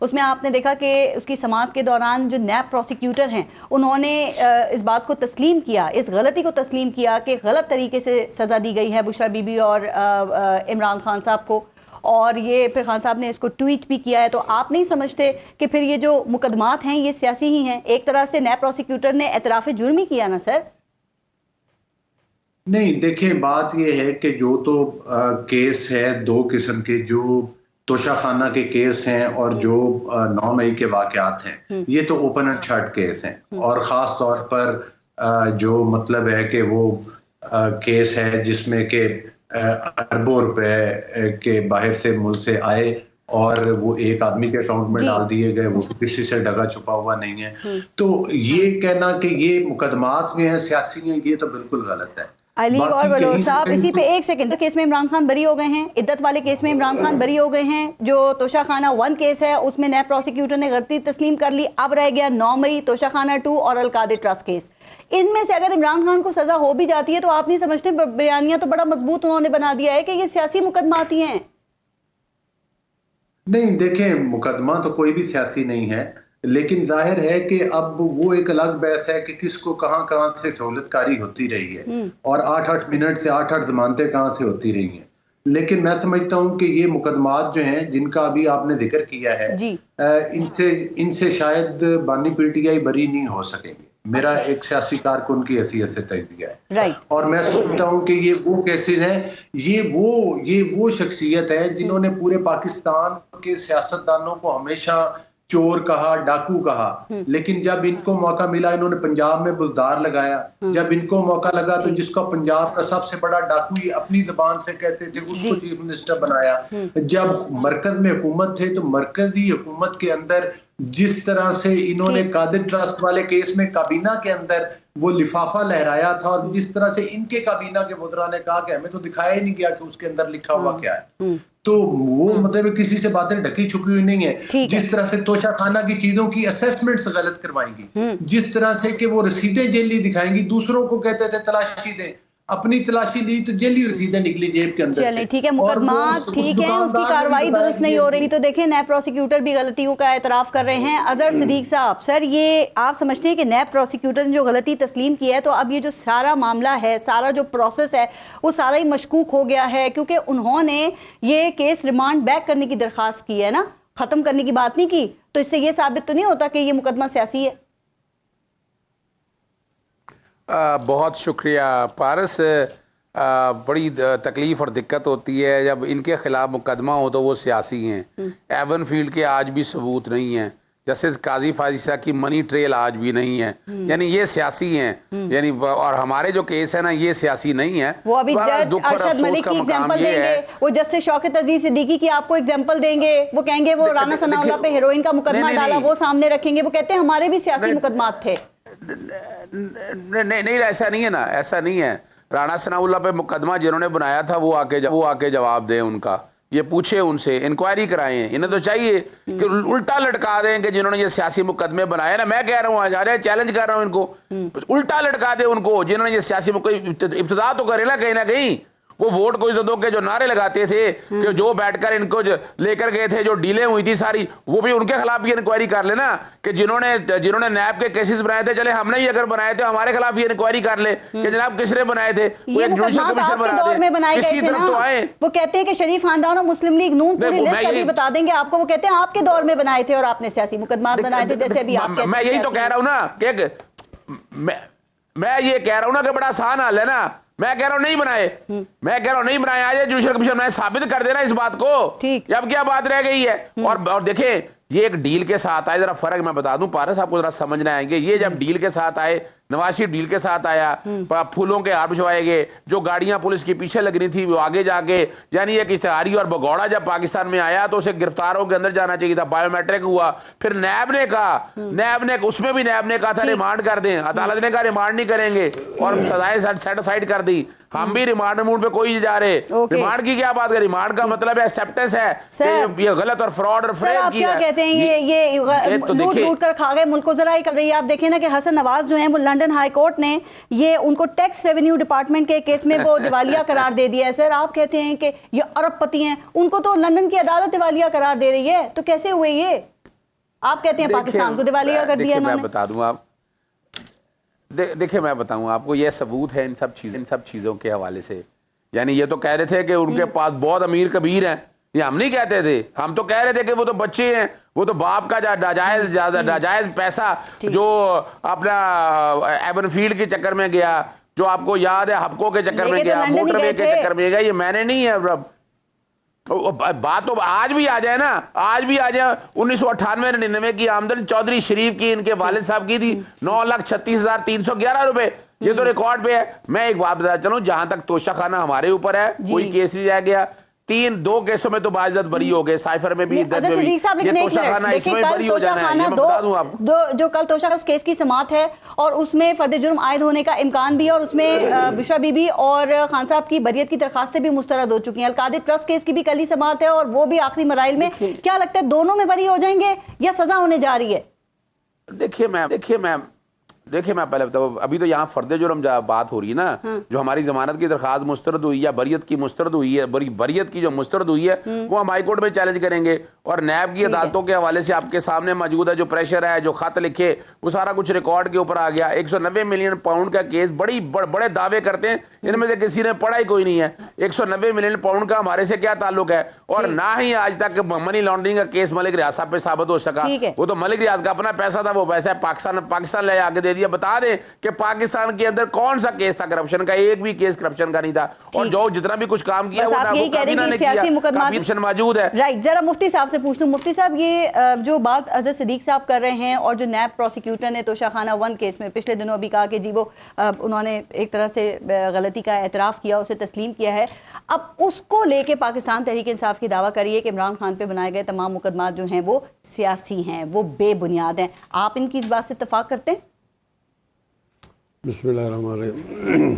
اس میں آپ نے دیکھا کہ اس کی سماعت کے دوران جو نیب پروسیکیوٹر ہیں انہوں نے اس بات کو تسلیم کیا، اس غلطی کو تسلیم کیا کہ غلط طریقے سے سزا دی گئی ہے بشرا بی بی اور عمران خان صاحب کو، اور یہ پھر خان صاحب نے اس کو ٹویٹ بھی کیا ہے. تو آپ نہیں سمجھتے کہ پھر یہ جو مقدمات ہیں یہ سیاسی ہی ہیں؟ ایک طرح سے نیب پروسیکیوٹر نے اعتراف جرم ہی کیا نا سر. نہیں دیکھیں، بات یہ ہے کہ جو تو کیس ہے دو قسم کے، جو توشہ خانہ کے کیس ہیں اور جو 9 مئی کے واقعات ہیں، یہ تو اوپن اینڈ شٹ کیس ہیں. اور خاص طور پر جو مطلب ہے کہ وہ کیس ہے جس میں کہ اربوں روپے کے باہر سے ملک سے آئے اور وہ ایک آدمی کے اکاؤنٹ میں ڈال دیے گئے، وہ کسی سے ڈگا چھپا ہوا نہیں ہے. تو یہ کہنا کہ یہ مقدمات میں ہیں سیاسی ہیں، یہ تو بالکل غلط ہے. علی اور ولور صاحب اسی پہ ایک سیکنڈ، کیس میں عمران خان بری ہو گئے ہیں، عدت والے کیس میں عمران خان بری ہو گئے ہیں، جو توشہ خانہ 1 کیس ہے اس میں نیب پروسیکیوٹر نے غلطی تسلیم کر لی، اب رہ گیا 9 مئی توشہ خانہ 2 اور القادر ٹرسٹ کیس. ان میں سے اگر عمران خان کو سزا ہو بھی جاتی ہے تو آپ نہیں سمجھتے بیانیہ تو بڑا مضبوط انہوں نے بنا دیا ہے کہ یہ سیاسی مقدمات ہی ہیں؟ نہیں دیکھیں، مقدمہ تو کوئی بھی سیاسی نہیں ہے، لیکن ظاہر ہے کہ اب وہ ایک الگ بحث ہے کہ کس کو کہاں کہاں سے سہولت کاری ہوتی رہی ہے اور 8-8 منٹ سے 8-8 ضمانتیں کہاں سے ہوتی رہی ہیں. لیکن میں سمجھتا ہوں کہ یہ مقدمات جو ہیں جن کا ابھی آپ نے ذکر کیا ہے، ان سے شاید بانی پی ٹی آئی بری نہیں ہو سکیں گے. میرا ایک سیاسی کارکن کی حیثیت سے تجزیہ ہے، اور میں سمجھتا ہوں کہ یہ وہ کیسز ہیں، یہ وہ شخصیت ہے جنہوں نے پورے پاکستان کے سیاستدانوں کو ہمیشہ چور کہا، ڈاکو کہا، لیکن جب ان کو موقع ملا انہوں نے پنجاب میں بزدار لگایا. جب ان کو موقع لگا تو جس کو پنجاب کا سب سے بڑا ڈاکو یہ اپنی زبان سے کہتے تھے اس کو چیف منسٹر بنایا. جب مرکز میں حکومت تھے تو مرکزی حکومت کے اندر جس طرح سے انہوں نے قادر ٹرسٹ والے کیس میں کابینہ کے اندر وہ لفافہ لہرایا تھا، اور جس طرح سے ان کے کابینہ کے وزراء نے کہا کہ ہمیں تو دکھایا ہی نہیں گیا کہ اس کے اندر لکھا ہوا کیا ہے، تو وہ مطلب کسی سے باتیں ڈھکی چھپی ہوئی نہیں ہے. جس طرح سے توشہ خانہ کی چیزوں کی اسیسمنٹس غلط کروائیں گی، جس طرح سے کہ وہ رسیدیں جیلی دکھائیں گی، دوسروں کو کہتے تھے تلاشی دیں، اپنی تلاشی لی تو جیلی رسیدیں نکلی جیب کے اندر سے. چلیں ٹھیک ہے، مقدمات ٹھیک ہیں، اس کی کاروائی درست نہیں ہو رہی. تو دیکھیں نیب پروسیکیوٹر بھی غلطیوں کا اعتراف کر رہے ہیں. اظہر صدیق صاحب، سر یہ آپ سمجھتے ہیں کہ نیب پروسیکیوٹر نے جو غلطی تسلیم کی ہے تو اب یہ جو سارا معاملہ ہے، سارا جو پروسیس ہے وہ سارا ہی مشکوک ہو گیا ہے، کیونکہ انہوں نے یہ کیس ریمانڈ بیک کرنے کی درخواست کی ہے نا، ختم کرنے کی بات نہیں کی. تو اس سے یہ ثابت تو نہیں ہوتا کہ یہ مقدمہ سیاسی ہے؟ بہت شکریہ پارس. بڑی تکلیف اور دقت ہوتی ہے جب ان کے خلاف مقدمہ ہو تو وہ سیاسی ہیں. ایون فیلڈ کے آج بھی ثبوت نہیں ہیں، جسٹس قاضی فاضلہ کی منی ٹریل آج بھی نہیں ہے، یعنی یہ سیاسی ہیں. یعنی اور ہمارے جو کیس ہے نا یہ سیاسی نہیں ہے. وہ ابھی جج ارشد ملک کی ایگزامپل دیں گے، وہ جسٹس شوکت عزیز صدیقی کی آپ کو ایگزامپل دیں گے، وہ کہیں گے وہ رانا ثناء اللہ پہ ہیروئن کا مقدمہ ڈالا، وہ سامنے رکھیں گے، وہ کہتے ہیں ہمارے بھی سیاسی مقدمات تھے. نہیں ایسا نہیں ہے نا، ایسا نہیں ہے. رانا ثناء اللہ پہ مقدمہ جنہوں نے بنایا تھا وہ آ کے جواب دیں، ان کا یہ پوچھیں، ان سے انکوائری کرائیں. انہیں تو چاہیے کہ الٹا لٹکا دیں کہ جنہوں نے یہ سیاسی مقدمے بنائے نا. میں کہہ رہا ہوں، آ رہے چیلنج کر رہا ہوں ان کو، الٹا لٹکا دیں ان کو جنہوں نے یہ سیاسی ابتدا تو کرے نا کہیں نہ کہیں. وہ ووٹ کو عزتوں کے جو نعرے لگاتے تھے کہ جو بیٹھ کر ان کو لے کر گئے تھے، جو ڈیلیں ہوئی تھی ساری، وہ بھی ان کے خلاف بھی انکوائری کر لینا کہ جنہوں نے نیب کے کیسز بنائے تھے. چلے ہم نے ہی اگر بنائے تھے ہمارے خلاف یہ انکوائری کر لے کہ جناب کس نے بنائے تھے. وہ ایک جوڈیشل کمیشن بنا دے، کسی طرف تو آئے. وہ کہتے ہیں کہ شریف خاندان اور مسلم لیگ نون پوری لسٹ ابھی بتا دیں گے آپ کو. وہ کہتے ہیں آپ کے دور میں بنائے تھے اور آپ نے سیاسی مقدمات بنائے تھے، جیسے ابھی آپ کہتے ہیں. میں یہی تو کہہ رہا ہوں نا کہ میں یہ کہہ رہا ہوں نا کہ بڑا آسان حل ہے نا. میں کہہ رہا ہوں نہیں بنائے، آج جوڈیشل کمیشن میں ثابت کر دینا اس بات کو. اب کیا بات رہ گئی ہے؟ اور دیکھیں یہ ایک ڈیل کے ساتھ آئے. ذرا فرق میں بتا دوں پارس آپ کو، ذرا سمجھنا آئیں گے. یہ جب ڈیل کے ساتھ آئے، نواز شریف ڈیل کے ساتھ آیا، پھولوں کے ہار بچھوائے گئے، جو گاڑیاں پولیس کے پیچھے لگنی تھی وہ آگے جا کے، یعنی ایک اشتہاری اور بگوڑا جب پاکستان میں آیا تو اسے گرفتار ہو کے اندر جانا چاہیے تھا. بایو میٹرک ہوا، پھر نیب نے کہا، اس میں بھی نیب نے کہا تھا ریمانڈ کر دیں. عدالت نے کہا ریمانڈ نہیں کریں گے اور سزائیں سیٹ اسائڈ کر دی. ہم بھی ریمانڈ موڈ پہ کوئی جا رہے. ریمانڈ کی کیا بات ہے؟ ریمانڈ کا مطلب ہے ایکسیپٹنس ہے کہ یہ غلط اور فراڈ اور فریب کیا ہے. کہتے ہیں یہ لوٹ لوٹ کر کھا گئے ملک کو. ذرا ہی کر رہی ہے آپ دیکھیں نا کہ حسن نواز جو ہیں وہ لنڈن ہائی کورٹ نے یہ ان کو ٹیکس ریونیو ڈپارٹمنٹ کے کیس میں وہ دیوالیہ قرار دے دیا ہے. سر آپ کہتے ہیں کہ یہ ارب پتی ہیں، ان کو تو لندن کی عدالت دیوالیہ قرار دے رہی ہے، تو کیسے ہوئے یہ؟ آپ کہتے ہیں پاکستان کو دیوالیہ کر دیا انہوں نے. میں بتا دوں آپ دیکھیں میں بتاؤں آپ کو یہ ثبوت ہے ان سب چیزوں کے حوالے سے. یعنی یہ تو کہہ رہے تھے کہ ان کے پاس بہت امیر کبیر ہیں, یہ ہم نہیں کہتے تھے, ہم تو کہہ رہے تھے کہ وہ تو بچے ہیں, وہ تو باپ کا ناجائز پیسہ جو اپنا ایون فیلڈ کے چکر میں گیا, جو آپ کو یاد ہے ہپکو کے چکر میں گیا, موٹر وے کے چکر میں گیا, یہ میں نے نہیں ہے. بات تو آج بھی آ جائے نا, آج بھی آ جائے. 1998-99 کی آمدن چودھری شریف کی ان کے والد صاحب کی تھی 9,36,311 روپے. یہ تو ریکارڈ پہ ہے. میں ایک بات بتا چلوں, جہاں تک توشہ خانہ ہمارے اوپر ہے کوئی کیس نہیں رہ گیا. 2 کیسوں میں تو باعزت بری ہو گئے, سائفر میں بھی, عدت میں بھی. یہ توشہ خانہ اس میں بری ہو جانا ہے, یہ میں بتا دوں آپ. جو کل توشہ اس کیس کی سماعت ہے اور اس میں فرد جرم عائد ہونے کا امکان بھی ہے, اور اس میں بشرا بی بی اور خان صاحب کی بریت کی درخواستیں بھی مسترد ہو چکی ہیں. القادر ٹرسٹ کیس کی بھی کل ہی سماعت ہے اور وہ بھی آخری مراحل میں. کیا لگتا ہے دونوں میں بری ہو جائیں گے یا سزا ہونے جا رہی ہے؟ دیکھیں میں پہلے بتاؤں, ابھی تو یہاں فرد جرم بات ہو رہی ہے نا, جو ہماری ضمانت کی درخواست مسترد ہوئی یا بریت کی مسترد ہوئی ہے, بریت کی جو مسترد ہوئی ہے وہ ہم ہائی کورٹ میں چیلنج کریں گے. اور نیب کی عدالتوں کے حوالے سے آپ کے سامنے موجود ہے جو پریشر ہے, جو خط لکھے, وہ سارا کچھ ریکارڈ کے اوپر آ گیا. 190 ملین پاؤنڈ کا کیس, بڑے دعوے کرتے ہیں, ان میں سے کسی نے پڑھا ہی کوئی نہیں ہے. 190 ملین پاؤنڈ کا ہمارے سے کیا تعلق ہے؟ اور نہ ہی آج تک منی لانڈرنگ کا کیس ملک ریاض صاحب پہ ثابت ہو سکا. وہ تو ملک ریاض کا اپنا پیسہ تھا, وہ پیسہ پاکستان لے آ کے دے دیا. بتا دیں کہ پاکستان کے اندر کون سا کیس تھا کرپشن کا؟ ایک بھی کیس کرپشن کا نہیں تھا. اور جو جتنا بھی کچھ کام کیا وہ کابینہ نے کیا, کرپشن موجود ہے. رائٹ, ذرا مفتی صاحب سے پوچھ لوں. مفتی صاحب, یہ جو بات اظہر صدیق صاحب کر رہے ہیں اور جو نیب پروسیکیوٹر نے توشہ خانہ 1 کیس میں پچھلے دنوں ابھی کہا کہ جی وہ انہوں نے ایک طرح سے غلطی کا اعتراف کیا, اسے تسلیم کیا ہے, اب اس کو لے کے پاکستان تحریک انصاف کی دعویٰ کری ہے کہ عمران خان پہ بنائے گئے تمام مقدمات جو ہیں وہ سیاسی ہیں, وہ بے بنیاد ہیں. آپ ان کی اس بات سے اتفاق کرتے ہیں؟ بسم اللہ الرحمن الرحیم.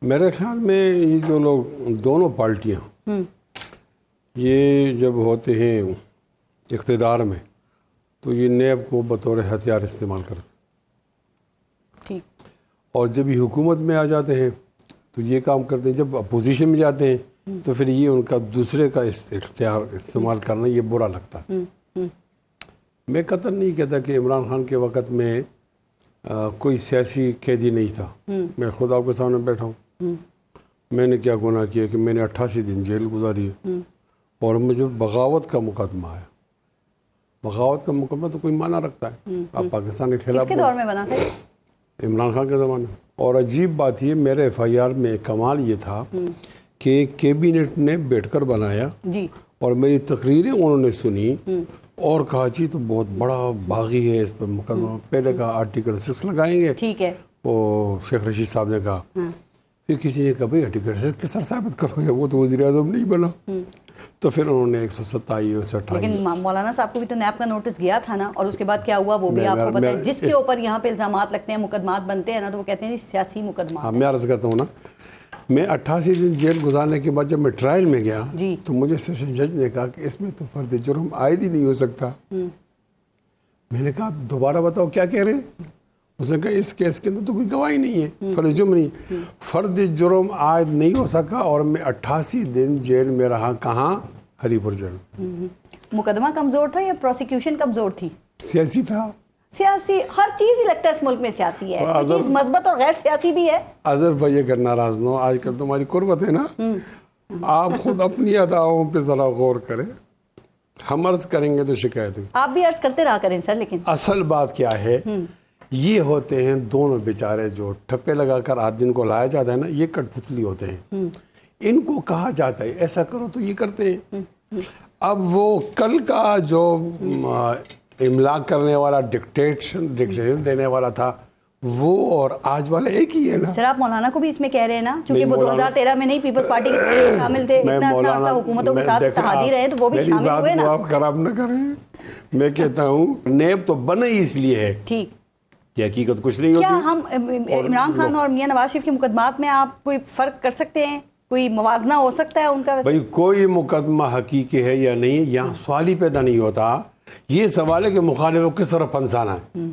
میرے خیال میں یہ جو لوگ دونوں پارٹیاں یہ جب ہوتے ہیں اقتدار میں تو یہ نیب کو بطور ہتھیار استعمال کرتے, اور جب یہ حکومت میں آ جاتے ہیں تو یہ کام کرتے ہیں. جب اپوزیشن میں جاتے ہیں تو پھر یہ ان کا دوسرے کا اختیار استعمال کرنا یہ برا لگتا ہے. میں قطعاً نہیں کہتا کہ عمران خان کے وقت میں کوئی سیاسی قیدی نہیں تھا. میں خود آپ کے سامنے بیٹھا ہوں, میں نے کیا گناہ کیا کہ میں نے 88 دن جیل گزاری اور مجھے بغاوت کا مقدمہ ہے. بغاوت کا مقدمہ تو کوئی معنی رکھتا ہے؟ آپ پاکستان کے خلاف. کس کے دور میں بنا تھا؟ عمران خان کے زمانے. اور عجیب بات یہ, میرے FIR میں کمال یہ تھا کہ کیبینٹ نے بیٹھ کر بنایا اور میری تقریریں انہوں نے سنی اور کہا جی تو بہت بڑا باغی ہے, اس پہ مقدمہ. پہلے کہا آرٹیکل 6 لگائیں گے, ٹھیک ہے, وہ شیخ رشید صاحب نے کہا. پھر کسی نے کہا بھائی آرٹیکل 6 کے سر ثابت کرو گے, وہ تو وزیر اعظم نہیں بنا. تو پھر انہوں نے 127 سے 28. لیکن مولانا صاحب کو بھی تو نیب کا نوٹس گیا تھا نا, اور اس کے بعد کیا ہوا وہ بھی آپ کو پتا ہے. جس کے اوپر یہاں پہ الزامات لگتے ہیں, مقدمات بنتے ہیں نا, تو وہ کہتے ہیں سیاسی مقدمات. ہاں, میں عرض کرتا ہوں نا, میں 88 دن جیل گزارنے کے بعد جب میں ٹرائل میں گیا تو مجھے سیشن جج نے کہا کہ اس میں تو فرد جرم عائد ہی نہیں ہو سکتا. میں نے کہا دوبارہ بتاؤ کیا کہہ رہے ہیں؟ اس نے کہا اس کیس کے اندر تو کوئی گواہی نہیں ہے, فرد جرم نہیں, فرد جرم عائد نہیں ہو سکا. اور میں 88 دن جیل میں رہا. کہاں؟ ہری پور جیل. مقدمہ کمزور تھا یا پروسیکیوشن کمزور تھی؟ سیاسی تھا. سیاسی ہر چیز ہی لگتا ہے اس ملک میں سیاسی ہے, ہر چیز مثبت اور غیر سیاسی بھی ہے. اظہر بھائی اگر ناراض نہ ہو, آج کل تمہاری قربت ہے نا, آپ خود اپنی اداؤں پہ ذرا غور کریں. ہم عرض کریں گے تو شکایت ہوئی. آپ بھی عرض کرتے رہا کریں سر. لیکن اصل بات کیا ہے, یہ ہوتے ہیں دونوں بیچارے جو ٹھپے لگا کر آج جن کو لایا جاتا ہے نا, یہ کٹ پتلی ہوتے ہیں. ان کو کہا جاتا ہے ایسا کرو تو یہ کرتے ہیں. اب وہ کل کا جو املا کرنے والا ڈکٹیشن دینے والا تھا وہ اور آج والا ایک ہی ہے نا. سر آپ مولانا کو بھی اس میں کہہ رہے ہیں نا, چونکہ وہ 2013 میں نہیں پیپلز پارٹی کے شامل تھے, اتنا عرصہ حکومتوں کے ساتھ اتحادی رہے, تو وہ بھی شامل ہوئے نا. آپ خراب نہ کریں. میں کہتا ہوں نیب تو بنا ہی اس لیے ہے, ٹھیک, یہ حقیقت کچھ نہیں ہوتی. کیا ہم عمران خان اور میاں نواز شریف کے مقدمات میں آپ کوئی فرق کر سکتے ہیں؟ کوئی موازنہ ہو سکتا ہے ان کا؟ بھائی کوئی مقدمہ حقیقی ہے یا نہیں, یہاں سوال ہی پیدا نہیں ہوتا. یہ سوال ہے کہ مخالف کو کس طرح پھنسانا ہے.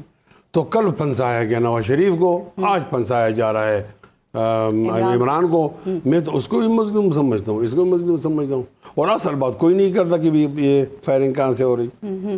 تو کل پھنسایا گیا نواز شریف کو, آج پھنسایا جا رہا ہے عمران کو. میں تو اس کو بھی مظلوم سمجھتا ہوں, اس کو بھی مظلوم سمجھتا ہوں. اور اصل بات کوئی نہیں کرتا کہ یہ فائرنگ کہاں سے ہو رہی.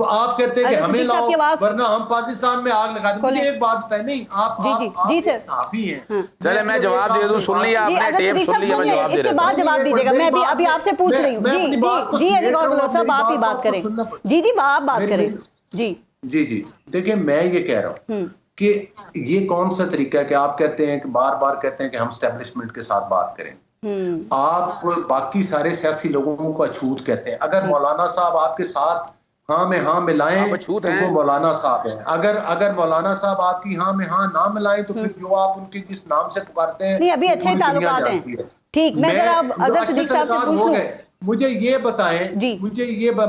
آپ کہتے ہیں کہ ہمیں لاؤ ورنہ ہم پاکستان میں آگ لگا دیں. مجھے ایک بات بتائیں, نہیں آپ صحافی ہیں. چلے میں جواب دے دوں, سن لیا آپ نے, ٹیپ سن لیا, میں جواب دے رہا ہوں. اس کے بعد جواب دیجیے گا, میں ابھی آپ سے پوچھ رہی ہوں. جی علی گور بلوچ صاحب آپ ہی بات کریں. جی آپ بات کریں. جی دیکھیں میں یہ کہہ رہا ہوں کہ یہ کون سا طریقہ ہے کہ آپ کہتے ہیں کہ بار بار کہتے ہیں کہ ہم اسٹیبلشمنٹ کے ساتھ بات کریں. آپ باقی سارے سیاسی لوگوں کو اچھوت کہتے ہیں. اگر مولانا صاحب آپ کے ساتھ ہاں میں ہاں ملائیں تو وہ مولانا صاحب ہیں. اگر مولانا صاحب آپ کی ہاں میں ہاں نہ ملائیں تو پھر جو آپ ان کے جس نام سے پکارتے ہیں ابھی اچھے تعلقات ہیں. ٹھیک, میں ذرا اظہر صدیق صاحب سے پوچھ لوں. مجھے یہ بتائیں,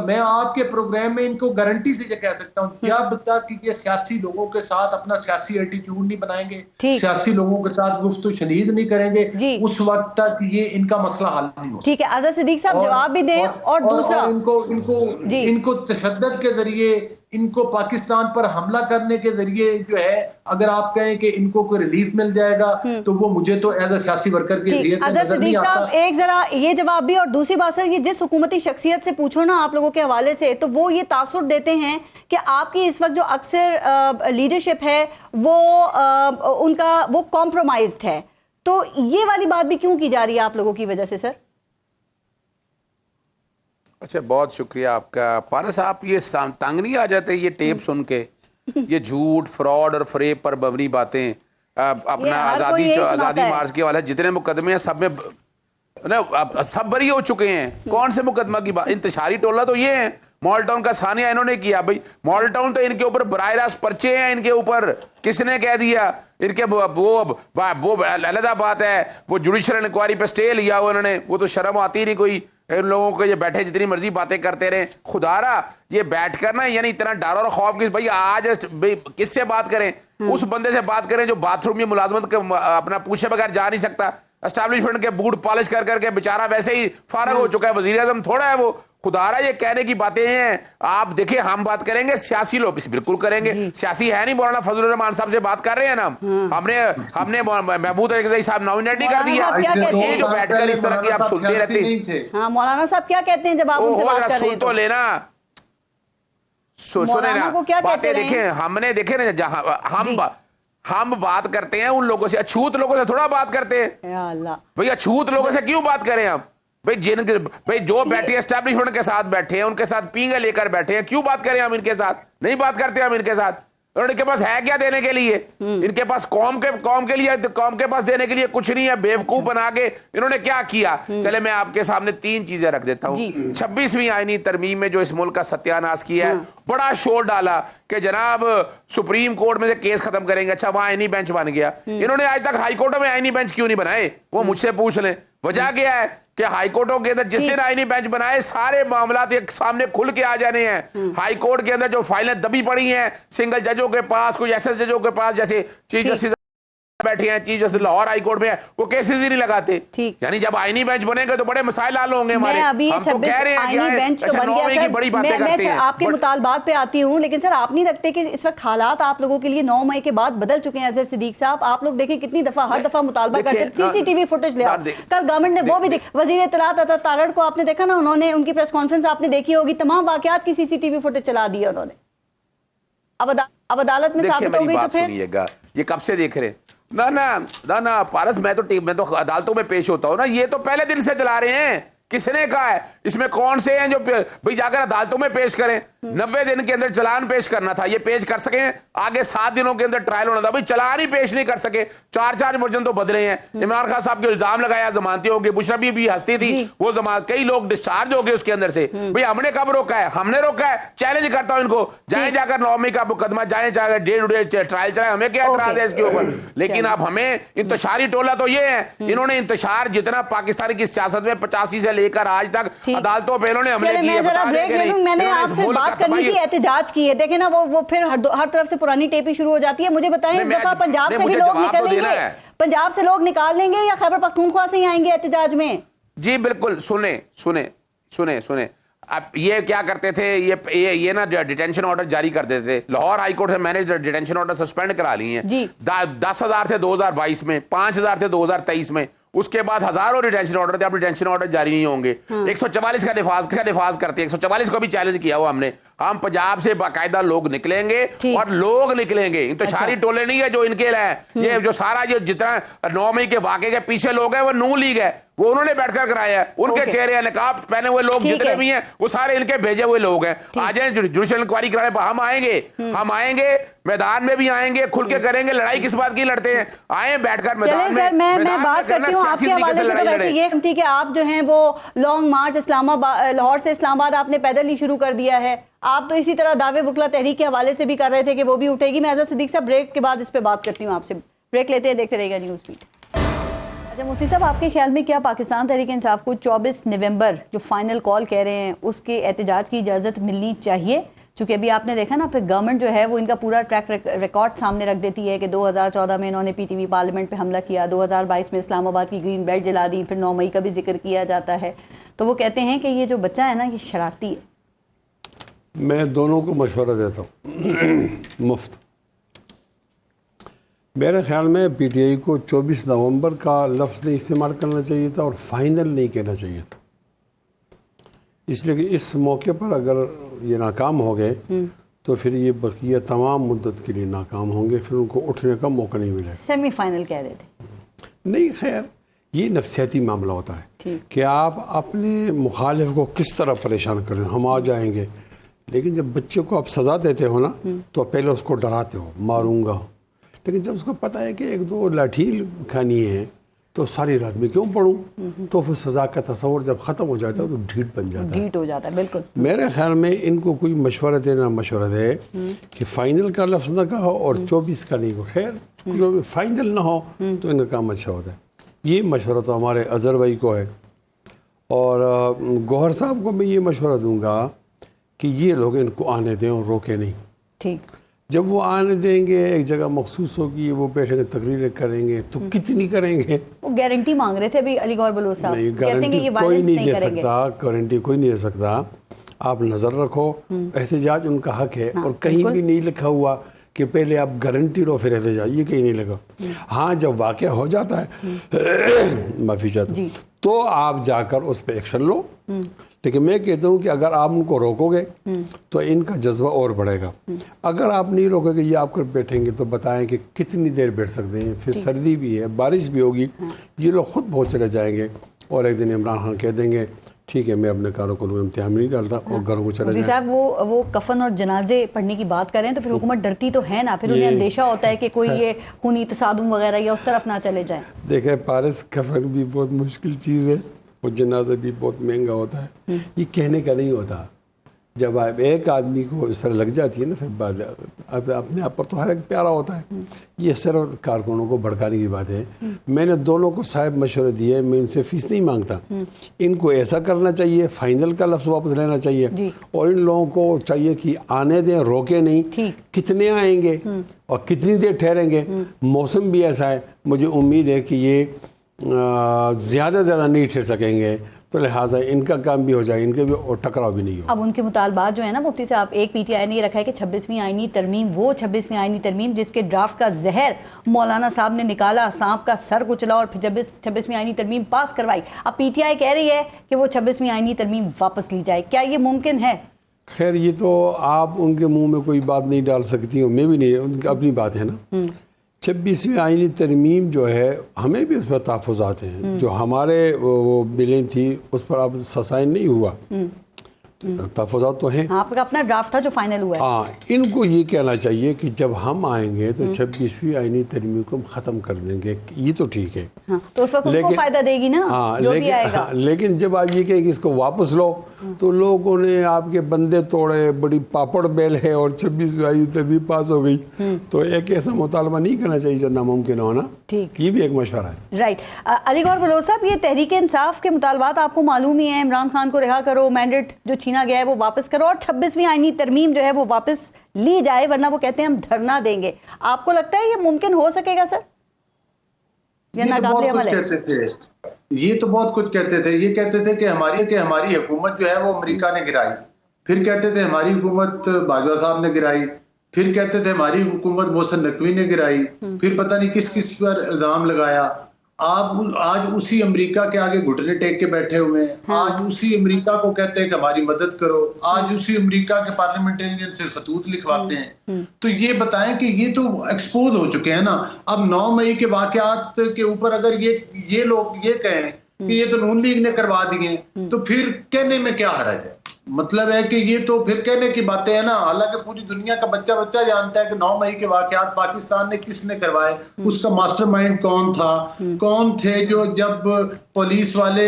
میں آپ کے پروگرام میں ان کو گارنٹی سے یہ کہہ سکتا ہوں جب تک یہ سیاسی لوگوں کے ساتھ اپنا سیاسی ایٹیٹیوڈ نہیں بنائیں گے, سیاسی لوگوں کے ساتھ گفتگو شنید نہیں کریں گے, اس وقت تک یہ ان کا مسئلہ حل نہیں ہوگا. ٹھیک ہے, اظہر صدیق صاحب جواب بھی دیں. اور دوسرا ان کو تشدد کے ذریعے, ان کو پاکستان پر حملہ کرنے کے ذریعے جو ہے اگر آپ کہیں کہ ان کو کوئی ریلیف مل جائے گا تو وہ مجھے تو ایز اے سیاسی ورکر کے ذریعے نظر نہیں آتا. ایک ذرا یہ جواب بھی, اور دوسری بات سر, یہ جس حکومتی شخصیت سے پوچھو نا آپ لوگوں کے حوالے سے, تو وہ یہ تاثر دیتے ہیں کہ آپ کی اس وقت جو اکثر لیڈرشپ ہے وہ ان کا وہ کمپرومائزڈ ہے. تو یہ والی بات بھی کیوں کی جا رہی ہے آپ لوگوں کی وجہ سے سر؟ اچھا بہت شکریہ آپ کا. پارس آپ یہ تنگ نہیں آ جاتے یہ ٹیپ سن کے, یہ جھوٹ فراڈ اور فریب پر مبنی باتیں, اپنا آزادی مارچ کے والا جتنے مقدمے ہیں سب میں سب بری ہو چکے ہیں. کون سے مقدمہ کی بات؟ انتشاری ٹولہ تو یہ ہے, مال ٹاؤن کا ثانیہ انہوں نے کیا. بھائی مال ٹاؤن تو ان کے اوپر براہ راست پرچے ہیں, ان کے اوپر کس نے کہہ دیا؟ ان کے وہ علیحدہ بات ہے, وہ جوڈیشل انکوائری پہ سٹے لیا ہوا انہوں نے, وہ تو شرم آتی نہیں کوئی ان لوگوں کو, یہ بیٹھے جتنی مرضی باتیں کرتے رہے. خدا را یہ بیٹھ کر نا یعنی اتنا ڈر اور خوف کی, بھائی آج کس سے بات کریں؟ اس بندے سے بات کریں جو باتھ روم میں ملازمت اپنا پوچھے بغیر جا نہیں سکتا, اسٹیبلشمنٹ کے بوٹ پالش کر کے بیچارہ ویسے ہی فارغ ہو چکا ہے, وزیر اعظم تھوڑا ہے وہ. خدا را یہ کہنے کی باتیں ہیں. آپ دیکھیں ہم بات کریں گے, سیاسی لوگ بالکل کریں گے, سیاسی ہے نہیں. مولانا فضل الرحمان صاحب سے بات کر رہے ہیں نا ہم نے محمود علی صاحب نومینیٹ نہیں کر دیا, جو بیٹھ کر اس طرح کی آپ سنتے رہتے ہیں. مولانا صاحب کیا کہتے ہیں جب آپ ان سے بات کر رہے ہیں؟ سن تو لینا, سنیں نا باتیں. دیکھیں ہم نے دیکھے نا جہاں ہم بات کرتے ہیں ان لوگوں سے, اچھوت لوگوں سے تھوڑا بات کرتے ہیں. بھئی اچھوت لوگوں سے کیوں بات کریں ہم؟ بھئی جو بیٹھے اسٹیبلشمنٹ کے ساتھ بیٹھے ہیں, ان کے ساتھ پینگے لے کر بیٹھے ہیں, کیوں بات کریں ہم ان کے ساتھ؟ نہیں بات کرتے ہم ان کے ساتھ. اور ان کے پاس ہے کیا دینے کے لیے؟ ان کے پاس قوم کے لیے قوم کے پاس دینے کے لیے کچھ نہیں ہے. بیوقوف بنا کے انہوں نے کیا کیا؟ چلے میں آپ کے سامنے 3 چیزیں رکھ دیتا ہوں. 26ویں آئینی ترمیم میں جو اس ملک کا ستیہ ناش کیا ہے, بڑا شور ڈالا کہ جناب سپریم کورٹ میں سے کیس ختم کریں گے. اچھا وہاں آئینی بینچ بن گیا. انہوں نے آج تک ہائی کورٹوں میں آئینی بینچ کیوں نہیں بنائے؟ وہ مجھ سے پوچھ لیں. وجہ کیا ہے کہ ہائی کورٹوں کے اندر جس دن آئینی بینچ بنائے سارے معاملات ایک سامنے کھل کے آ جانے ہیں. ہائی کورٹ کے اندر جو فائلیں دبی پڑی ہیں سنگل ججوں کے پاس, کچھ ایسے ججوں کے پاس جیسے چیف جسٹس بیٹھے ہیں, chief justice Lahore high court میں ہے, وہ کیسز ہی نہیں لگاتے. یعنی جب آئینی بینچ بنے گا تو بڑے مسائل حل ہوں گے ہمارے. ہم تو کہہ رہے ہیں کہ بڑی باتیں کرتے ہیں. آپ کے مطالبات پہ آتی ہوں, لیکن سر آپ نہیں رکھتے کہ اس وقت حالات آپ لوگوں کے لیے 9 مئی کے بعد بدل چکے ہیں؟ اظہر صدیق صاحب آپ لوگ دیکھیں کتنی دفعہ ہر دفعہ مطالبہ کرتے ہیں سی سی ٹی وی فوٹیج لے آؤ. کل گورنمنٹ نے وہ بھی وزیر اطلاعات عطا تارڑ کو آپ نے دیکھا نا, انہوں نے ان کی پریس کانفرنس آپ نے دیکھی ہوگی, تمام واقعات کی سی سی ٹی وی فوٹیج چلا دی ہے انہوں نے. اب عدالت میں ثابت ہو گئی تو پھر یہ کب سے دیکھ رہے؟ نہ پارس, میں تو عدالتوں میں پیش ہوتا ہوں نا, یہ تو پہلے دن سے چلا رہے ہیں. کس نے کہا ہے؟ اس میں کون سے ہیں جو بھئی جا کر عدالتوں میں پیش کریں؟ 90 دن کے اندر چلان پیش کرنا تھا, یہ پیش کر سکیں. آگے 7 دنوں کے اندر ٹرائل ہونا تھا, بھئی چلان ہی پیش نہیں کر سکے. 4 ورژن تو بدلے ہیں. عمران خان صاحب کے الزام لگایا ضمانتی ہو گئے, بشرا بھی ہستی تھی وہ کئی لوگ ڈسچارج ہو گئے اس کے اندر سے. بھئی ہم نے کب روکا ہے؟ ہم نے روکا ہے. چیلنج کرتا ہوں ان کو, جائیں جا کر 9 مئی کا مقدمہ, جائیں جا کر ڈے ٹو ڈے ٹرائل چلائیں, ہمیں کیا اعتراض ہے اس کے اوپر. لیکن اب ہمیں انتشاری ٹولہ تو یہ ہے, انہوں نے انتشار جتنا پاکستانی کی سیاست میں 85 سے لے کر آج تک عدالتوں پہ انہوں نے حملے کیے. میں نے آپ سے بات کرنی تھی, احتجاج کی ہے, دیکھیں نا وہ پھر ہر طرف سے پرانی ٹیپی شروع ہو جاتی ہے. مجھے بتائیں اس دفعہ پنجاب سے بھی لوگ نکل لیں گے, پنجاب سے لوگ نکال لیں گے یا خیبر پختونخوا سے ہی آئیں گے احتجاج میں؟ جی بالکل. سنیں اب یہ کیا کرتے تھے, یہ نا ڈیٹینشن آرڈر جاری کر دیتے تھے. لاہور ہائی کورٹ سے میں نے ڈیٹینشن آرڈر سسپینڈ کرا لی ہیں. 10,000 تھے 2022 میں, 5,000 تھے 2023 میں. اس کے بعد ہزاروں ریٹینشن آرڈر تھے, اب ریٹینشن آرڈر جاری نہیں ہوں گے. 144 کا نفاذ کرتے ہیں, 144 کو بھی چیلنج کیا ہوا ہم نے. ہم پنجاب سے باقاعدہ لوگ نکلیں گے اور لوگ نکلیں گے, انتشاری ٹولے نہیں ہے جو ان کے ہیں, یہ جو سارا جتنا 9 مئی کے واقعے کے پیچھے لوگ ہیں وہ نون لیگ ہے, وہ انہوں نے بیٹھ کر کرایا ہے, ان کے چہرے نقاب پہنے ہوئے لوگ جتنے بھی ہیں وہ سارے ان کے بھیجے ہوئے لوگ ہیں. آ جائیں جوڈیشل انکوائری کرانے, ہم آئیں گے میدان میں بھی آئیں گے, کھل کے کریں گے. لڑائی کس بات کی لڑتے ہیں, آئیں بیٹھ کر میدان میں بات کرتی ہوں آپ کے حوالے سے. تو ویسے یہ تھی کہ آپ جو ہیں وہ لانگ مارچ اسلام آباد, لاہور سے اسلام آباد آپ نے پیدل ہی شروع کر دیا ہے. آپ تو اسی طرح دعوے بکلا تحریک کے حوالے سے بھی کر رہے تھے کہ وہ بھی اٹھے گی. میں صدیق صاحب بریک کے بعد اس پہ بات کرتی ہوں آپ سے. بریک لیتے ہیں, دیکھتے رہے گا نیوز بیٹ. اچھا مفتی صاحب, آپ کے خیال میں کیا پاکستان تحریک انصاف کو 24 نومبر جو فائنل کال کہہ رہے ہیں اس کے احتجاج کی اجازت ملنی چاہیے؟ چونکہ ابھی آپ نے دیکھا نا, پھر گورنمنٹ جو ہے وہ ان کا پورا ٹریک ریکارڈ سامنے رکھ دیتی ہے کہ 2014 میں انہوں نے پی ٹی وی پارلیمنٹ پہ حملہ کیا, 2022 میں اسلام آباد کی گرین بیلٹ جلا دی, پھر 9 مئی کا بھی ذکر کیا جاتا ہے. تو وہ کہتے ہیں کہ یہ جو بچہ ہے نا یہ شرارتی ہے. میں دونوں کو مشورہ دیتا ہوں مفت. میرے خیال میں پی ٹی آئی کو 24 نومبر کا لفظ نہیں استعمال کرنا چاہیے تھا اور فائنل نہیں کہنا چاہیے تھا, اس لیے کہ اس موقع پر اگر یہ ناکام ہو گئے تو پھر یہ بقیہ تمام مدت کے لیے ناکام ہوں گے, پھر ان کو اٹھنے کا موقع نہیں ملے گا. سیمی فائنل کہہ رہے تھے. نہیں, خیر یہ نفسیاتی معاملہ ہوتا ہے کہ آپ اپنے مخالف کو کس طرح پریشان کریں. ہم آ جائیں گے, لیکن جب بچے کو آپ سزا دیتے ہو نا تو پہلے اس کو ڈراتے ہو ماروں گا, لیکن جب اس کو پتہ ہے کہ 1-2 لاٹھی کھانی ہے تو ساری رات میں کیوں پڑھوں, تو پھر سزا کا تصور جب ختم ہو جاتا ہے تو ڈھیٹ بن جاتا ہے. ڈھیٹ ہو جاتا ہے بالکل. میرے خیال میں ان کو کوئی مشورہ دینا مشورہ دے کہ فائنل کا لفظ نہ کہو اور 24 کا نہیں کہو. خیر فائنل نہ ہو تو ان کا کام اچھا ہوتا ہے. یہ مشورہ تو ہمارے اظہر بھائی کو ہے, اور گوہر صاحب کو میں یہ مشورہ دوں گا کہ یہ لوگ ان کو آنے دیں اور روکے نہیں. ٹھیک, جب وہ آنے دیں گے ایک جگہ مخصوص ہوگی, وہ بیٹھے گے تقریریں کریں گے, تو کتنی کریں گے؟ وہ گارنٹی مانگ رہے تھے ابھی علی گور بلوچ صاحب. نہیں, گارنٹی کوئی نہیں دے سکتا, گارنٹی کوئی نہیں دے سکتا. آپ نظر رکھو, احتجاج ان کا حق ہے, اور کہیں بھی نہیں لکھا ہوا کہ پہلے آپ گارنٹی لو پھر احتجاج, یہ کہیں نہیں لگا. ہاں جب واقعہ ہو جاتا ہے معافی چاہتا ہوں, تو آپ جا کر اس پہ ایکشن لو. لیکن میں کہتا ہوں کہ اگر آپ ان کو روکو گے تو ان کا جذبہ اور بڑھے گا. اگر آپ نہیں روکو گے, یہ آپ کر بیٹھیں گے تو بتائیں کہ کتنی دیر بیٹھ سکتے ہیں. پھر سردی بھی ہے, بارش بھی ہوگی, یہ لوگ خود بہت چلے جائیں گے, اور ایک دن عمران خان کہہ دیں گے ٹھیک ہے میں اپنے کاروں کو امتحان نہیں ڈالتا, اور گھروں کو چلے جائیں. صاحب وہ کفن اور جنازے پڑھنے کی بات کریں تو پھر حکومت ڈرتی تو ہے نا, پھر انہیں اندیشہ ہوتا ہے کہ کوئی یہ خونی تصادم وغیرہ یا اس طرف نہ چلے جائیں. دیکھیں پارس, کفن بھی بہت مشکل چیز ہے اور جنازہ بھی بہت مہنگا ہوتا ہے. یہ کہنے کا نہیں ہوتا. جب ایک آدمی کو اس طرح لگ جاتی ہے نا, پھر اپنے آپ پر تو ہر ایک پیارا ہوتا ہے. یہ صرف کارکنوں کو بھڑکانے کی بات ہے. میں نے دونوں کو صاحب مشورے دیے, میں ان سے فیس نہیں مانگتا. ان کو ایسا کرنا چاہیے, فائنل کا لفظ واپس لینا چاہیے, اور ان لوگوں کو چاہیے کہ آنے دیں, روکے نہیں. کتنے آئیں گے اور کتنی دیر ٹھہریں گے, موسم بھی ایسا ہے, مجھے امید ہے کہ یہ زیادہ نہیں ٹھہر سکیں گے, تو لہٰذا ان کا کام بھی ہو جائے, ان کے بھی اور ٹکراؤ بھی نہیں ہو. اب ان کے مطالبات جو ہے نا مفتی صاحب, ایک پی ٹی آئی نے یہ رکھا ہے کہ 26ویں آئینی ترمیم, وہ 26ویں آئینی ترمیم جس کے ڈرافٹ کا زہر مولانا صاحب نے نکالا, سانپ کا سر کچلا اور پھر 26ویں آئینی ترمیم پاس کروائی. اب پی ٹی آئی کہہ رہی ہے کہ وہ 26ویں آئینی ترمیم واپس لی جائے. کیا یہ ممکن ہے؟ خیر یہ تو آپ ان کے منہ میں کوئی بات نہیں ڈال سکتی ہوں, میں بھی نہیں, ان کی اپنی بات ہے نا. 26ویں آئینی ترمیم جو ہے, ہمیں بھی اس پر تحفظات ہیں. جو ہمارے وہ بلیں تھی اس پر اب سائن نہیں ہوا, تحفظات تو ہیں. آپ کا اپنا ڈرافٹ تھا جو فائنل ہوا ہے. ہاں, ان کو یہ کہنا چاہیے کہ جب ہم آئیں گے تو 26ویں آئینی ترمیم کو ہم ختم کر دیں گے, یہ تو ٹھیک ہے. تو اس وقت ان کو فائدہ دے گی نا جو بھی آئے گا. لیکن جب آپ یہ کہیں کہ اس کو واپس لو, تو لوگوں نے آپ کے بندے توڑے, بڑی پاپڑ بیل ہے, اور 26ویں آئینی ترمیم پاس ہو گئی. تو ایک ایسا مطالبہ نہیں کرنا چاہیے جو ناممکن ہونا. یہ بھی ایک مشورہ ہے. رائٹ. علی گور بلوچ صاحب, یہ تحریک انصاف کے مطالبات آپ کو معلوم ہی ہیں, عمران خان کو رہا کرو, مینڈیٹ جو چھینا گیا ہے وہ واپس کرو, اور 26ویں آئینی ترمیم جو ہے وہ واپس لی جائے, ورنہ وہ کہتے ہیں ہم دھرنا دیں گے. آپ کو لگتا ہے یہ ممکن ہو سکے گا سر؟ یہ تو بہت کچھ کہتے تھے. یہ کہتے تھے کہ ہماری حکومت جو ہے وہ امریکہ نے گرائی, پھر کہتے تھے ہماری حکومت باجوہ صاحب نے گرائی, پھر کہتے تھے ہماری حکومت محسن نقوی نے گرائی, پھر پتہ نہیں کس کس پر الزام لگایا, آپ آج اسی امریکہ کے آگے گھٹنے ٹیک کے بیٹھے ہوئے ہیں، آج اسی امریکہ کو کہتے ہیں کہ ہماری مدد کرو، آج اسی امریکہ کے پارلیمنٹرین سے خطوط لکھواتے ہیں. تو یہ بتائیں کہ یہ تو ایکسپوز ہو چکے ہیں نا. اب 9 مئی کے واقعات کے اوپر اگر یہ لوگ یہ کہیں کہ یہ تو نون لیگ نے کروا دیے، تو پھر کہنے میں کیا حرج ہے؟ مطلب ہے کہ یہ تو پھر کہنے کی باتیں ہیں نا. حالانکہ پوری دنیا کا بچہ جانتا ہے کہ 9 مئی کے واقعات پاکستان نے کس نے کروائے، اس کا ماسٹر مائنڈ کون تھا، کون تھے جو جب پولیس والے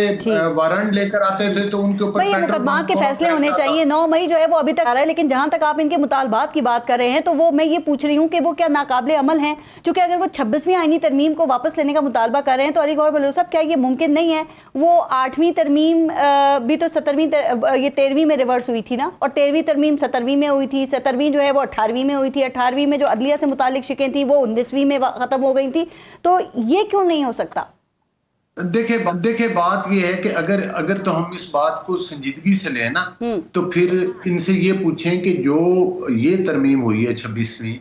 وارنٹ لے کر آتے تھے تو ان کے اوپر یہ مقدمات کے فیصلے ہونے چاہیے. 9 مئی جو ہے وہ ابھی تک آ رہا ہے، لیکن جہاں تک آپ ان کے مطالبات کی بات کر رہے ہیں تو وہ میں یہ پوچھ رہی ہوں کہ وہ کیا ناقابل عمل ہیں؟ چونکہ اگر وہ 26ویں آئینی ترمیم کو واپس لینے کا مطالبہ کر رہے ہیں تو علی گوہر بلوچ صاحب کیا یہ ممکن نہیں ہے؟ وہ 8ویں ترمیم بھی تو 13ویں میں ریورس ہوئی تھی نا، اور 13ویں ترمیم 17ویں میں ہوئی تھی، 17ویں جو ہے وہ 18ویں میں ہوئی تھی، 18ویں میں جو عدلیہ سے متعلق شکیں تھیں وہ 19ویں میں ختم ہو گئی تھی. تو یہ کیوں نہیں ہو سکتا؟ دیکھیں بات یہ ہے کہ اگر تو ہم اس بات کو سنجیدگی سے لیں نا، تو پھر ان سے یہ پوچھیں کہ جو یہ ترمیم ہوئی ہے 26ویں،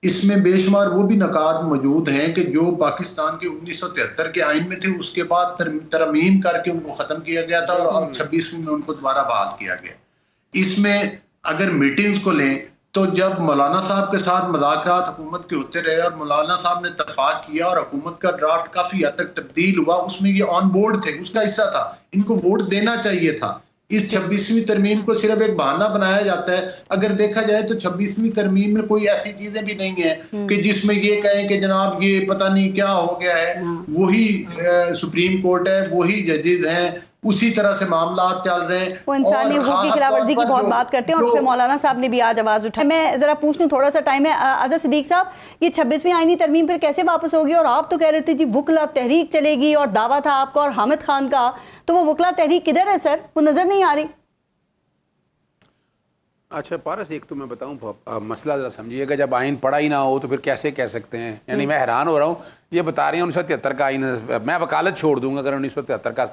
اس میں بے شمار وہ بھی نکات موجود ہیں کہ جو پاکستان کے 1973 کے آئین میں تھے، اس کے بعد ترمیم کر کے ان کو ختم کیا گیا تھا اور اب 26ویں میں ان کو دوبارہ بحال کیا گیا. اس میں اگر میٹنگز کو لیں تو جب مولانا صاحب کے ساتھ مذاکرات حکومت کے ہوتے رہے اور مولانا صاحب نے اتفاق کیا اور حکومت کا ڈرافٹ کافی حد تک تبدیل ہوا، اس میں یہ آن بورڈ تھے، اس کا حصہ تھا، ان کو ووٹ دینا چاہیے تھا. اس 26ویں ترمیم کو صرف ایک بہانہ بنایا جاتا ہے. اگر دیکھا جائے تو 26ویں ترمیم میں کوئی ایسی چیزیں بھی نہیں ہیں کہ جس میں یہ کہیں کہ جناب یہ پتہ نہیں کیا ہو گیا ہے. وہی سپریم کورٹ ہے، وہی ججز ہیں، اسی طرح سے معاملات چل رہے ہیں. وہ انسانی حقوق کی خلاف ورزی کی بہت بات کرتے ہیں اور اس پہ مولانا صاحب نے بھی آج آواز اٹھائی. میں ذرا پوچھ لوں، تھوڑا سا ٹائم ہے. اظہر صدیق صاحب، یہ 26ویں آئینی ترمیم پھر کیسے واپس ہوگی؟ اور آپ تو کہہ رہے تھے جی وکلا تحریک چلے گی اور دعویٰ تھا آپ کا اور حامد خان کا، تو وہ وکلا تحریک کدھر ہے سر؟ وہ نظر نہیں آ رہی. اچھا پارس، ایک تو میں بتاؤں مسئلہ ذرا سمجھیے گا، جب آئین پڑھا ہی نہ ہو تو پھر کیسے کہہ سکتے ہیں؟ یعنی میں حیران ہو رہا ہوں، یہ بتا رہی ہیں 1973 کا آئین، میں وکالت چھوڑ دوں گا اگر 1973 کا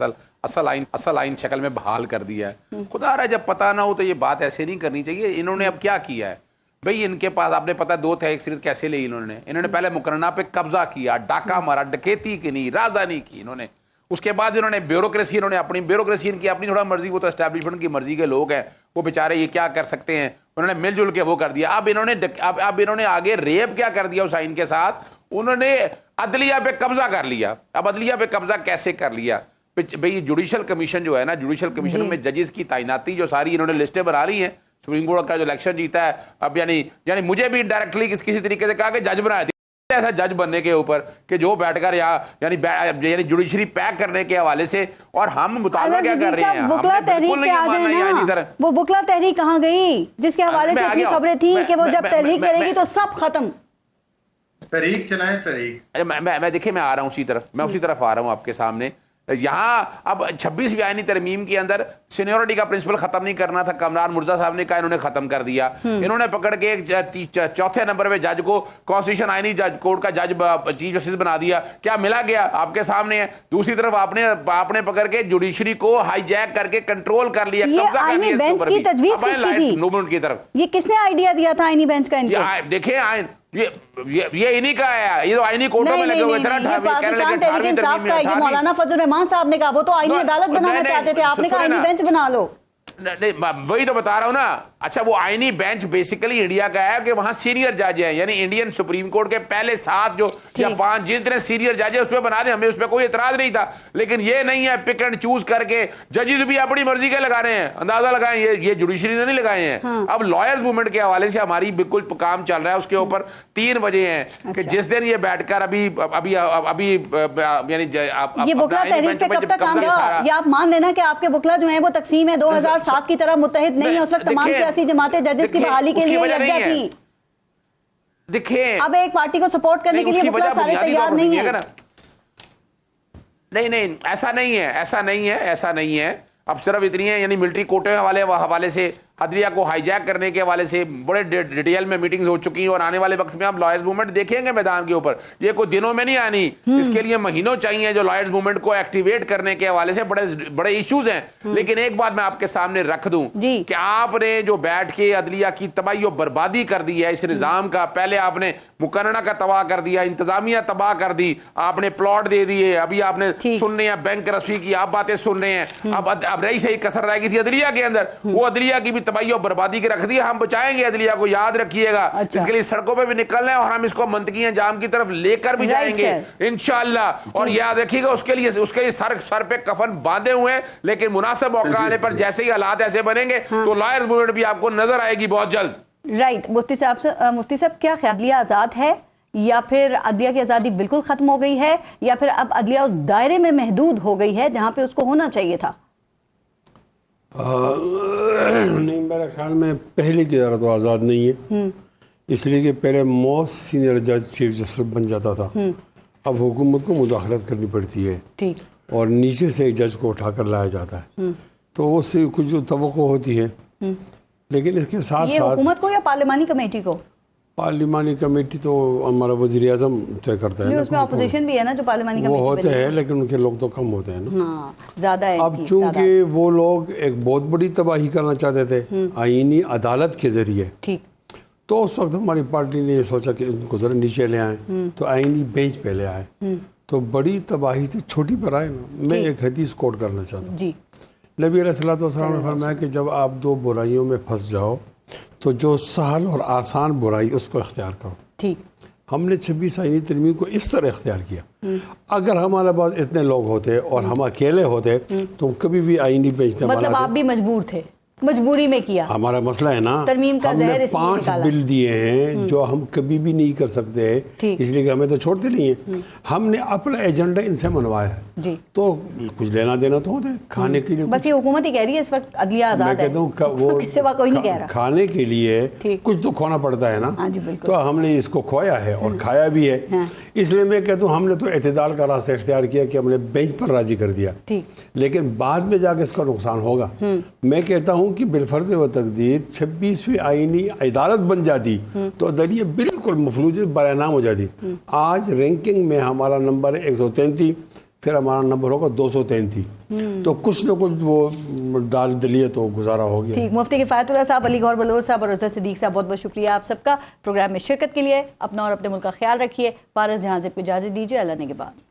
اصل آئین شکل میں بحال کر دیا ہے. خدا رہا جب پتہ نہ ہو تو یہ بات ایسے نہیں کرنی چاہیے. انہوں نے اب کیا کیا ہے بھئی؟ ان کے پاس آپ نے پتہ 2 تھے، ایک سیریت کیسے لی انہوں نے پہلے مقرنہ پہ قبضہ کیا، ڈاکہ مارا، ڈکیتی کی نہیں، رازدانی کی انہوں نے. اس کے بعد انہوں نے بیوروکریسی، انہوں نے اپنی بیوروکریسی ان کی اپنی تھوڑا مرضی، وہ تو اسٹیبلشمنٹ کی مرضی کے لوگ ہیں، وہ بیچارے یہ کیا کر سکتے ہیں، انہوں نے مل جل کے وہ کر دیا. اب انہوں نے آگے ریپ کیا کر دیا اس آئین کے ساتھ، انہوں نے عدلیہ پہ قبضہ کر لیا. اب عدلیہ پہ قبضہ کیسے کر لیا بھئی؟ جوڈیشل کمیشن جو ہے نا، جوڈیشل کمیشن میں ججز کی تعیناتی جو ساری انہوں نے لسٹیں بنا لی ہیں. سپریم کورٹ کا جو الیکشن جیتا ہے اب، یعنی مجھے بھی انڈائریکٹلی کسی طریقے سے کہا کہ جج بنایا ایسا جج بننے کے اوپر کہ جو بیٹھ کر یعنی جوڈیشری پیک کرنے کے حوالے سے، اور ہم مطالبہ کیا کر رہے ہیں؟ وکلا تحریک پہ آ جائیں نا، وہ وکلا تحریک کہاں گئی جس کے حوالے سے اتنی خبریں تھیں کہ وہ جب تحریک کرے گی تو سب ختم. تحریک چلائیں تحریک. میں دیکھیں میں آ رہا ہوں اسی طرف آ رہا ہوں آپ کے سامنے. یہاں اب 26ویں آئینی ترمیم کے اندر سینیورٹی کا پرنسپل ختم نہیں کرنا تھا، کامران مرزا صاحب نے کہا، انہوں نے ختم کر دیا. انہوں نے پکڑ کے ایک 4تھے نمبر پہ جج کو کانسٹیٹیوشن آئینی کورٹ کا جج چیف جسٹس بنا دیا. کیا ملا گیا؟ آپ کے سامنے ہے. دوسری طرف آپ نے پکڑ کے جوڈیشری کو ہائی جیک کر کے کنٹرول کر لیا، قبضہ کر لیا. بینچ کی تجویز کس کی تھی؟ کی طرف یہ کس نے آئیڈیا دیا تھا آئینی بینچ کا؟ دیکھیں آئین یہ انہی کا ہے، یہ تو آئینی کورٹوں میں لگے ہوئے تھے نا. پاکستان تحریک انصاف کا یہ مولانا فضل الرحمان صاحب نے کہا، وہ تو آئینی عدالت بنانا چاہتے تھے، آپ نے کہا آئینی بینچ بنا لو. وہی تو بتا رہا ہوں نا. اچھا وہ آئینی بینچ بیسیکلی انڈیا کا ہے کہ وہاں سینئر جج ہیں، یعنی انڈین سپریم کورٹ کے پہلے 7 جو یا 5 جتنے سینئر جج ہیں اس پہ بنا دیں، ہمیں اس پہ کوئی اعتراض نہیں تھا. لیکن یہ نہیں ہے پک اینڈ چوز کر کے ججز بھی اپنی مرضی کے لگا رہے ہیں. اندازہ لگائیں یہ جوڈیشری نے نہیں لگائے ہیں. اب لائرز موومنٹ کے حوالے سے ہماری بالکل کام چل رہا ہے. اس کے اوپر 3 وجہ ہیں کہ جس دن یہ بیٹھ کر ابھی یعنی یہ وکلا تحریک پہ کب تک کام رہا؟ یہ آپ مان لینا کہ آپ کے وکلا جو ہیں وہ تقسیم ہے 2007 کی طرح متحد نہیں ہے. اس وقت تمام سیاسی جماعتیں ججز کی بحالی کے لیے یکجا تھی. دیکھیں اب ایک پارٹی کو سپورٹ کرنے کے لیے وکلا سارے تیار نہیں ہیں. نہیں ایسا نہیں ہے. اب صرف اتنی ہے، یعنی ملٹری کوٹے والے حوالے سے عدلیہ کو ہائی جیک کرنے کے حوالے سے بڑے ڈیٹیل میں میٹنگز ہو چکی ہیں، اور آنے والے وقت میں آپ لائرز موومنٹ دیکھیں گے میدان کے اوپر. یہ کوئی دنوں میں نہیں آنی، اس کے لیے مہینوں چاہیے جو لائرز موومنٹ کو ایکٹیویٹ کرنے کے حوالے سے بڑے ایشوز ہیں. لیکن ایک بات میں آپ کے سامنے رکھ دوں کہ آپ نے جو بیٹھ کے عدلیہ کی تباہی و بربادی کر دی ہے اس نظام کا، پہلے آپ نے مقننہ کا تباہ کر دیا، انتظامیہ تباہ کر دی، آپ نے پلاٹ دے دیے، ابھی آپ نے سن رہے ہیں بینک رسوی کی آپ باتیں سن رہے ہیں. اب رہی صحیح کسر رہ گئی تھی عدلیہ کے اندر، وہ عدلیہ کی بھی تباہی اور بربادی کے رکھ دی. ہم بچائیں گے عدلیہ کو، یاد رکھیے گا. اس کے لیے سڑکوں پہ بھی نکلنا ہے اور ہم اس کو منطقی انجام کی طرف لے کر بھی جائیں گے انشاءاللہ. اور یاد رکھیے گا اس کے لیے سر پہ کفن باندھے ہوئے ہیں، لیکن مناسب موقع آنے پر جیسے ہی حالات ایسے بنیں گے تو لائرز موومنٹ بھی آپ کو نظر آئے گی بہت جلد. رائٹ. مفتی صاحب کیا خیال، عدلیہ آزاد ہے یا پھر عدلیہ کی آزادی بالکل ختم ہو گئی ہے، یا پھر اب عدلیہ اس دائرے میں محدود ہو گئی ہے جہاں پہ اس کو ہونا چاہیے تھا؟ نہیں، میرے خیال میں پہلے کی طرح تو آزاد نہیں ہے، اس لیے کہ پہلے موسٹ سینئر جج چیف جسٹس بن جاتا تھا. اب حکومت کو مداخلت کرنی پڑتی ہے اور نیچے سے ایک جج کو اٹھا کر لایا جاتا ہے، تو اس سے کچھ جو توقع ہوتی ہے. لیکن اس کے ساتھ یہ حکومت کو یا پارلیمانی کمیٹی کو؟ پارلیمانی کمیٹی تو ہمارا وزیر اعظم طے کرتا ہے، اس میں اپوزیشن بھی ہے نا جو پارلیمانی کمیٹی وہ ہوتے ہیں، لیکن ان کے لوگ تو کم ہوتے ہیں نا. زیادہ ہے. اب چونکہ وہ لوگ ایک بہت بڑی تباہی کرنا چاہتے تھے آئینی عدالت کے ذریعے، تو اس وقت ہماری پارٹی نے یہ سوچا کہ ان کو ذرا نیچے لے آئیں، تو آئینی بینچ پہ لے آئے، تو بڑی تباہی سے چھوٹی پر آئے نا. میں ایک حدیث کوٹ کرنا چاہتا ہوں. نبی علیہ الصلوۃ والسلام نے فرمایا کہ جب آپ دو برائیوں میں پھنس جاؤ تو جو سہل اور آسان برائی اس کو اختیار کرو. ہم نے 26 آئینی ترمیم کو اس طرح اختیار کیا. اگر ہمارے پاس اتنے لوگ ہوتے اور ہم اکیلے ہوتے تو کبھی بھی آئینی بینچ مطلب آپ بھی مجبور تھے، مجبوری میں کیا. ہمارا مسئلہ ہے نا، ترمیم کا ہم نے 5 بل دیے ہیں جو ہم کبھی بھی نہیں کر سکتے، اس لیے کہ ہمیں تو چھوڑتے نہیں ہیں. ہم نے اپنا ایجنڈا ان سے منوایا ہے، تو کچھ لینا دینا تو ہوتا ہے. کھانے کے لیے بس یہ حکومت ہی کہہ رہی ہے اس وقت عدلیہ آزاد ہے، میں کہتا ہوں وہ کوئی نہیں کہہ رہا. کھانے کے لیے کچھ تو کھوانا پڑتا ہے نا، تو ہم نے اس کو کھوایا ہے اور کھایا بھی ہے. اس لیے میں کہتا ہوں ہم نے تو اعتدال کا راستہ اختیار کیا کہ ہم نے بینچ پر راضی کر دیا، لیکن بعد میں جا کے اس کا نقصان ہوگا. میں کہتا ہوں کہ بالفرض و تقدیر 26ویں آئینی عدالت بن جاتی تو عدلیہ بالکل مفلوج برائے نام ہو جاتی. آج رینکنگ میں ہمارا نمبر ہے 133، پھر ہمارا نمبر ہوگا 233، تو کچھ نہ کچھ وہ دلیہ تو گزارا ہو گیا. مفتی کفایت اللہ صاحب، علی گور بلوچ صاحب اور عزت صدیق صاحب، بہت بہت شکریہ آپ سب کا پروگرام میں شرکت کے لیے. اپنا اور اپنے ملک کا خیال رکھیے. پارس جہاں سے اجازت دیجیے، اللہ نے کے بعد.